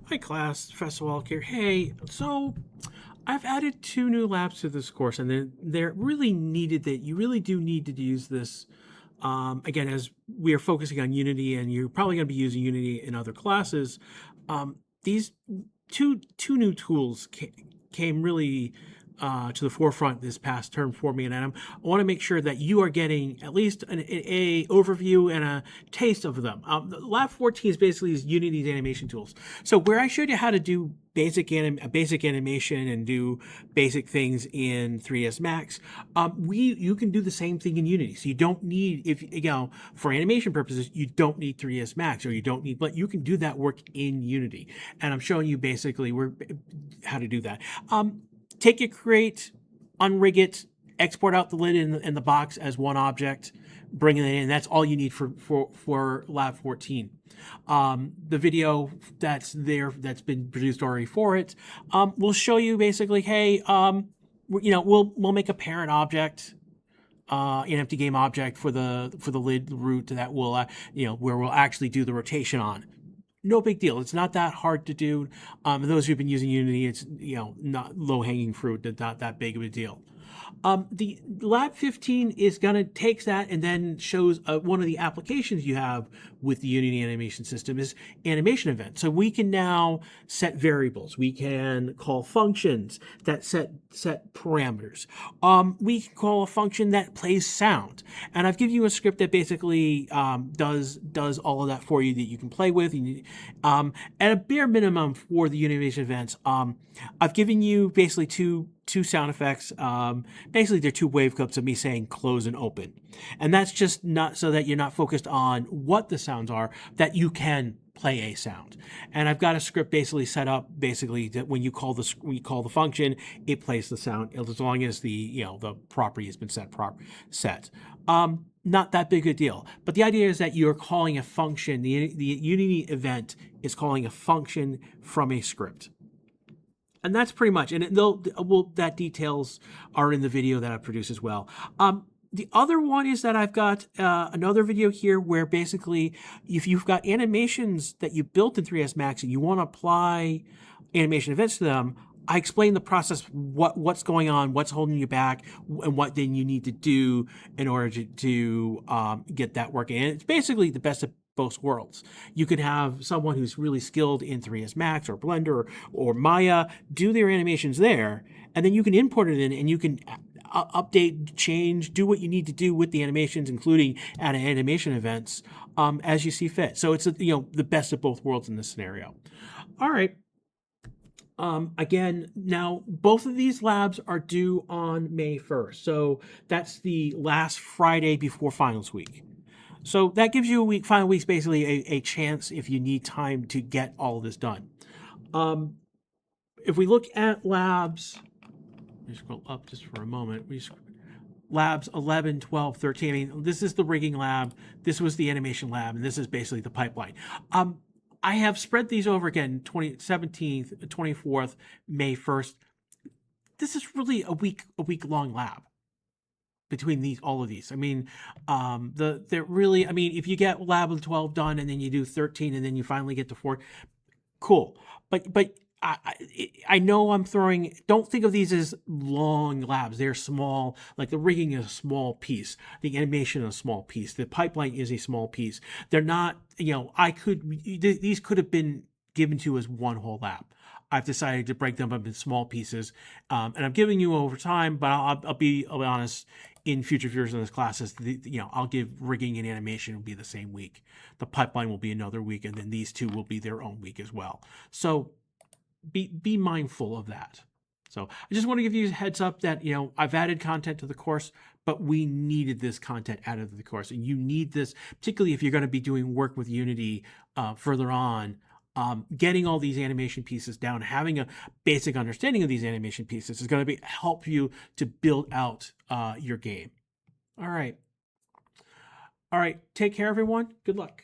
Hi class, Professor Walek here. Hey, so I've added 2 new labs to this course, and they're really needed. That you really do need to use this. Again, as we are focusing on Unity, and you're probably going to be using Unity in other classes, these two new tools came really to the forefront this past term for me, and I want to make sure that you are getting at least a overview and a taste of them. Lab 14 is basically Unity's animation tools. So where I showed you how to do basic animation and do basic things in 3ds Max, you can do the same thing in Unity. So you don't need, if you know, for animation purposes, you don't need 3ds Max, or you don't need, but you can do that work in Unity. And I'm showing you basically how to do that. Take your crate, unrig it, export out the lid in the box as one object, bring it in. That's all you need for Lab 14. The video that's been produced already for it will show you basically, hey, we'll make a parent object, an empty game object for the lid root that will where we'll actually do the rotation on. No big deal. It's not that hard to do. Those who've been using Unity, it's not low-hanging fruit. Not that big of a deal. The Lab 15 is going to take that and then shows one of the applications you have with the Unity animation system is animation events. So we can now set variables. We can call functions that set parameters. We can call a function that plays sound. And I've given you a script that basically does all of that for you that you can play with. At a bare minimum for the animation events, I've given you basically two sound effects. Basically, they're 2 wave clips of me saying close and open. And that's just not so that you're not focused on what the sounds are, that you can play a sound. And I've got a script basically set up that when you call the function, it plays the sound as long as the property has been set. Not that big a deal. But the idea is that you're calling a function. The Unity event is calling a function from a script. And that's pretty much, and that details are in the video that I produced as well. The other one is that I've got another video here where basically, if you've got animations that you built in 3ds Max and you want to apply animation events to them, I explain the process, what's going on, what's holding you back, and what then you need to do in order to get that working. And it's basically the best of both worlds. You could have someone who's really skilled in 3ds Max or Blender or Maya do their animations there, and then you can import it in and you can update, change, do what you need to do with the animations, including add animation events as you see fit. So it's the best of both worlds in this scenario. All right. Again, now both of these labs are due on May 1st. So that's the last Friday before finals week. So that gives you final week's basically a chance if you need time to get all of this done. If we look at labs, let me scroll up just for a moment. Labs 11, 12, 13. I mean, this is the rigging lab. This was the animation lab, and this is basically the pipeline. I have spread these over again, 17th, 24th, May 1st. This is really a week long lab between all of these. I mean, they're really, I mean, if you get lab 12 done and then you do 13 and then you finally get to 4, cool. But I know don't think of these as long labs. They're small, like the rigging is a small piece. The animation is a small piece. The pipeline is a small piece. They're not, these could have been given to you as one whole lab. I've decided to break them up in small pieces, and I'm giving you over time, but I'll be honest, in future versions of this classes, I'll give rigging and animation will be the same week. The pipeline will be another week, and then these 2 will be their own week as well. So be mindful of that. So I just want to give you a heads up that, I've added content to the course, but we needed this content added to the course. And you need this, particularly if you're going to be doing work with Unity further on. Getting all these animation pieces down, having a basic understanding of these animation pieces is going to help you to build out your game. All right. Take care, everyone. Good luck.